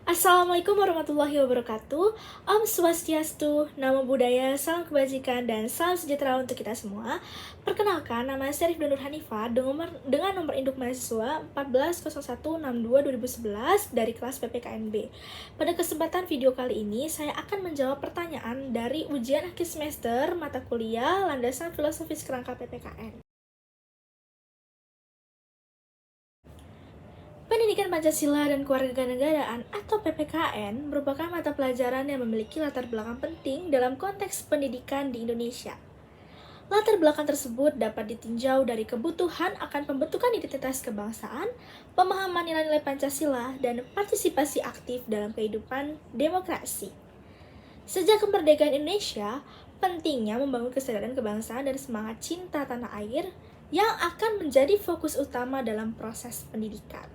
Assalamualaikum warahmatullahi wabarakatuh. Om Swastiastu, Namo Buddhaya, salam kebajikan, dan salam sejahtera untuk kita semua. Perkenalkan, nama saya Rifda Nur Hanifah dengan nomor induk mahasiswa 140162-2011 dari kelas PPKNB. Pada kesempatan video kali ini, saya akan menjawab pertanyaan dari ujian akhir semester mata kuliah Landasan Filosofis Kerangka PPKN. Pendidikan Pancasila dan Kewarganegaraan atau PPKN merupakan mata pelajaran yang memiliki latar belakang penting dalam konteks pendidikan di Indonesia. Latar belakang tersebut dapat ditinjau dari kebutuhan akan pembentukan identitas kebangsaan, pemahaman nilai-nilai Pancasila, dan partisipasi aktif dalam kehidupan demokrasi. Sejak kemerdekaan Indonesia, pentingnya membangun kesadaran kebangsaan dan semangat cinta tanah air yang akan menjadi fokus utama dalam proses pendidikan.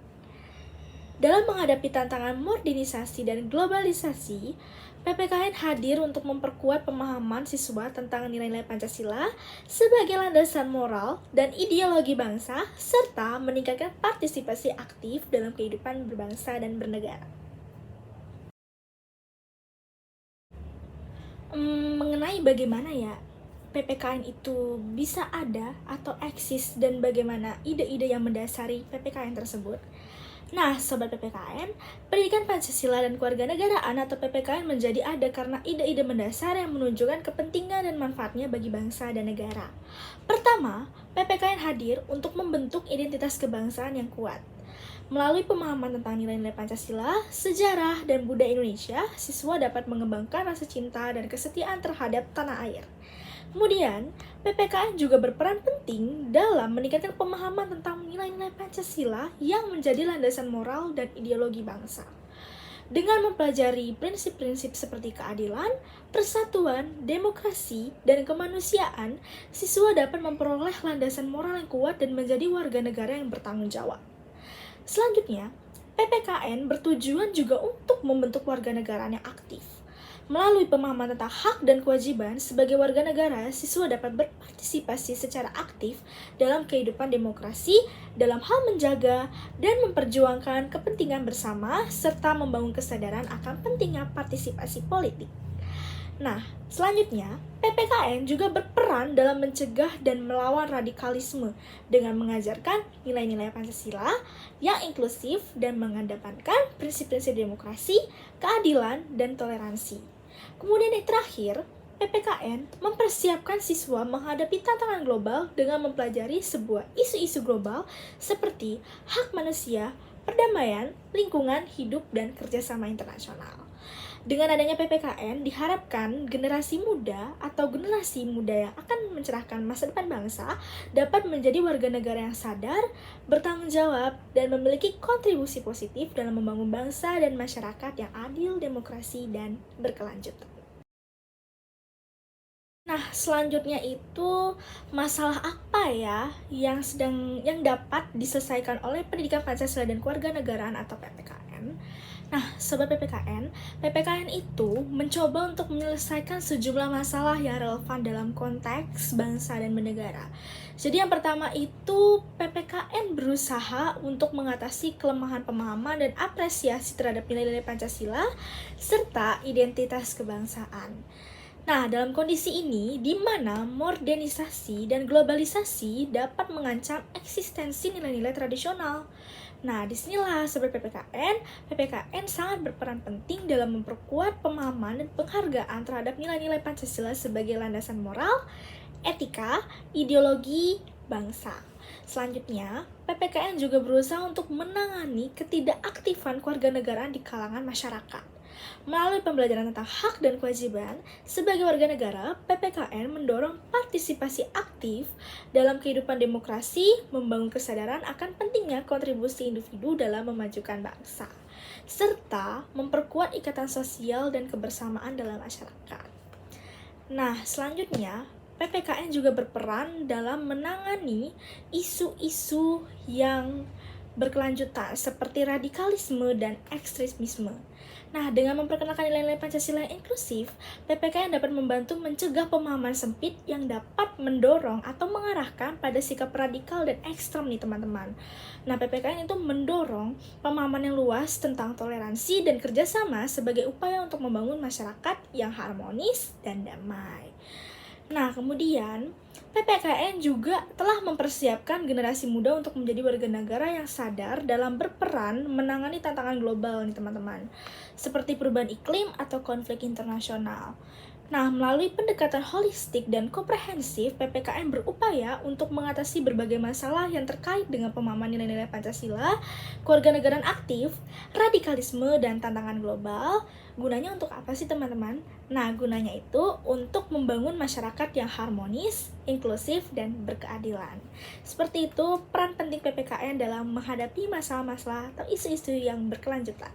Dalam menghadapi tantangan modernisasi dan globalisasi, PPKN hadir untuk memperkuat pemahaman siswa tentang nilai-nilai Pancasila sebagai landasan moral dan ideologi bangsa, serta meningkatkan partisipasi aktif dalam kehidupan berbangsa dan bernegara. Mengenai bagaimana ya PPKN itu bisa ada atau eksis dan bagaimana ide-ide yang mendasari PPKN tersebut. Nah, Sobat PPKN, pendidikan Pancasila dan Kewarganegaraan atau PPKN menjadi ada karena ide-ide mendasar yang menunjukkan kepentingan dan manfaatnya bagi bangsa dan negara. Pertama, PPKN hadir untuk membentuk identitas kebangsaan yang kuat. Melalui pemahaman tentang nilai-nilai Pancasila, sejarah, dan budaya Indonesia, siswa dapat mengembangkan rasa cinta dan kesetiaan terhadap tanah air. Kemudian, PPKN juga berperan penting dalam meningkatkan pemahaman tentang nilai-nilai Pancasila yang menjadi landasan moral dan ideologi bangsa. Dengan mempelajari prinsip-prinsip seperti keadilan, persatuan, demokrasi, dan kemanusiaan, siswa dapat memperoleh landasan moral yang kuat dan menjadi warga negara yang bertanggung jawab. Selanjutnya, PPKN bertujuan juga untuk membentuk warga negara yang aktif. Melalui pemahaman tentang hak dan kewajiban sebagai warga negara, siswa dapat berpartisipasi secara aktif dalam kehidupan demokrasi dalam hal menjaga dan memperjuangkan kepentingan bersama serta membangun kesadaran akan pentingnya partisipasi politik. Nah, selanjutnya, PPKN juga berperan dalam mencegah dan melawan radikalisme dengan mengajarkan nilai-nilai Pancasila yang inklusif dan mengedepankan prinsip-prinsip demokrasi, keadilan, dan toleransi. Kemudian yang terakhir, PPKN mempersiapkan siswa menghadapi tantangan global dengan mempelajari sebuah isu-isu global seperti hak manusia, perdamaian, lingkungan hidup, dan kerjasama internasional. Dengan adanya PPKN, diharapkan generasi muda atau generasi muda yang akan mencerahkan masa depan bangsa dapat menjadi warga negara yang sadar, bertanggung jawab, dan memiliki kontribusi positif dalam membangun bangsa dan masyarakat yang adil, demokrasi, dan berkelanjutan. Nah, selanjutnya itu masalah apa ya yang dapat diselesaikan oleh pendidikan Pancasila dan Kewarganegaraan atau PPKN? Nah, Sobat PPKN itu mencoba untuk menyelesaikan sejumlah masalah yang relevan dalam konteks bangsa dan bernegara. Jadi yang pertama itu PPKN berusaha untuk mengatasi kelemahan pemahaman dan apresiasi terhadap nilai-nilai Pancasila serta identitas kebangsaan. Nah, dalam kondisi ini, di mana modernisasi dan globalisasi dapat mengancam eksistensi nilai-nilai tradisional. Nah, disinilah Sobat PPKN sangat berperan penting dalam memperkuat pemahaman dan penghargaan terhadap nilai-nilai Pancasila sebagai landasan moral, etika, ideologi, bangsa. Selanjutnya, PPKN juga berusaha untuk menangani ketidakaktifan kewarganegaraan di kalangan masyarakat. Melalui pembelajaran tentang hak dan kewajiban, sebagai warga negara, PPKN mendorong partisipasi aktif dalam kehidupan demokrasi, membangun kesadaran akan pentingnya kontribusi individu dalam memajukan bangsa, serta memperkuat ikatan sosial dan kebersamaan dalam masyarakat. Nah, selanjutnya, PPKN juga berperan dalam menangani isu-isu yang berkelanjutan seperti radikalisme dan ekstremisme. Nah, dengan memperkenalkan nilai-nilai Pancasila yang inklusif, PPKN dapat membantu mencegah pemahaman sempit yang dapat mendorong atau mengarahkan pada sikap radikal dan ekstrem nih teman-teman. Nah, PPKN itu mendorong pemahaman yang luas tentang toleransi dan kerjasama sebagai upaya untuk membangun masyarakat yang harmonis dan damai. Nah, kemudian PPKN juga telah mempersiapkan generasi muda untuk menjadi warga negara yang sadar dalam berperan menangani tantangan global nih teman-teman, seperti perubahan iklim atau konflik internasional. Nah, melalui pendekatan holistik dan komprehensif, PPKN berupaya untuk mengatasi berbagai masalah yang terkait dengan pemahaman nilai-nilai Pancasila, kewarganegaraan aktif, radikalisme, dan tantangan global. Gunanya untuk apa sih teman-teman? Nah, gunanya itu untuk membangun masyarakat yang harmonis, inklusif, dan berkeadilan. Seperti itu peran penting PPKN dalam menghadapi masalah-masalah atau isu-isu yang berkelanjutan.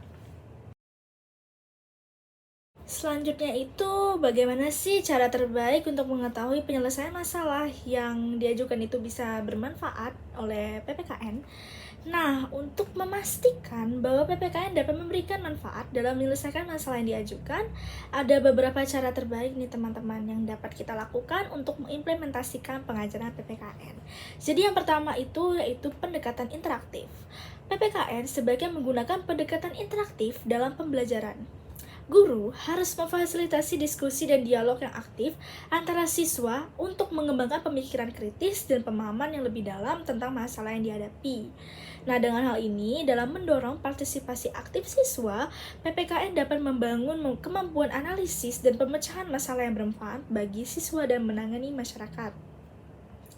Selanjutnya itu, bagaimana sih cara terbaik untuk mengetahui penyelesaian masalah yang diajukan itu bisa bermanfaat oleh PPKN? Nah, untuk memastikan bahwa PPKN dapat memberikan manfaat dalam menyelesaikan masalah yang diajukan, ada beberapa cara terbaik nih teman-teman yang dapat kita lakukan untuk mengimplementasikan pengajaran PPKN. Jadi yang pertama itu yaitu pendekatan interaktif. PPKN sebaiknya menggunakan pendekatan interaktif dalam pembelajaran. Guru harus memfasilitasi diskusi dan dialog yang aktif antara siswa untuk mengembangkan pemikiran kritis dan pemahaman yang lebih dalam tentang masalah yang dihadapi. Nah, dengan hal ini, dalam mendorong partisipasi aktif siswa, PPKN dapat membangun kemampuan analisis dan pemecahan masalah yang bermanfaat bagi siswa dan menangani masyarakat.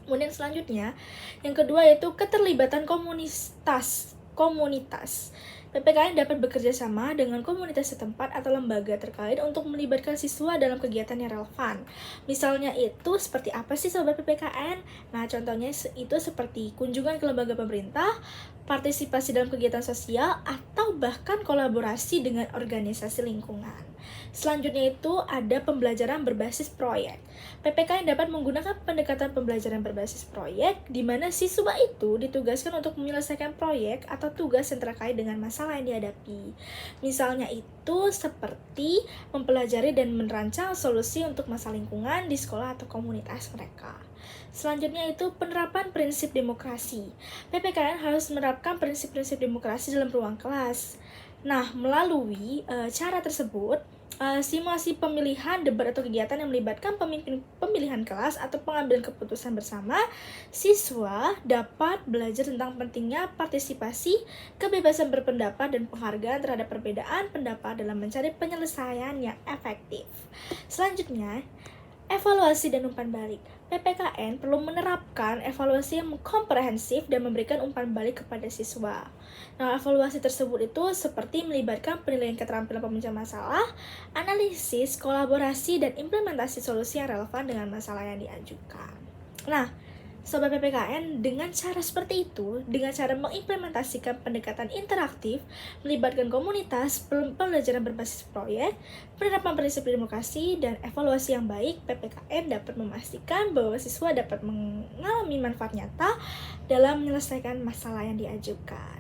Kemudian selanjutnya, yang kedua yaitu keterlibatan komunitas. PPKN dapat bekerja sama dengan komunitas setempat atau lembaga terkait untuk melibatkan siswa dalam kegiatan yang relevan. Misalnya itu seperti apa sih sobat PPKN? Nah, contohnya itu seperti kunjungan ke lembaga pemerintah, partisipasi dalam kegiatan sosial, atau bahkan kolaborasi dengan organisasi lingkungan. Selanjutnya itu ada pembelajaran berbasis proyek. PPKN dapat menggunakan pendekatan pembelajaran berbasis proyek, di mana siswa itu ditugaskan untuk menyelesaikan proyek atau tugas yang terkait dengan masalah yang dihadapi. Misalnya itu seperti mempelajari dan merancang solusi untuk masalah lingkungan di sekolah atau komunitas mereka. Selanjutnya itu penerapan prinsip demokrasi. PPKN harus menerapkan prinsip-prinsip demokrasi dalam ruang kelas. Nah, melalui cara tersebut, simulasi pemilihan, debat atau kegiatan yang melibatkan pemimpin pemilihan kelas atau pengambilan keputusan bersama, siswa dapat belajar tentang pentingnya partisipasi, kebebasan berpendapat, dan penghargaan terhadap perbedaan pendapat dalam mencari penyelesaian yang efektif. Selanjutnya, evaluasi dan umpan balik. PPKN perlu menerapkan evaluasi yang komprehensif dan memberikan umpan balik kepada siswa. Nah, evaluasi tersebut itu seperti melibatkan penilaian keterampilan pemecah masalah, analisis, kolaborasi, dan implementasi solusi yang relevan dengan masalah yang diajukan. Nah, Sobat PPKN, dengan cara seperti itu, dengan cara mengimplementasikan pendekatan interaktif, melibatkan komunitas, pembelajaran berbasis proyek, penerapan prinsip demokrasi, dan evaluasi yang baik, PPKN dapat memastikan bahwa siswa dapat mengalami manfaat nyata dalam menyelesaikan masalah yang diajukan.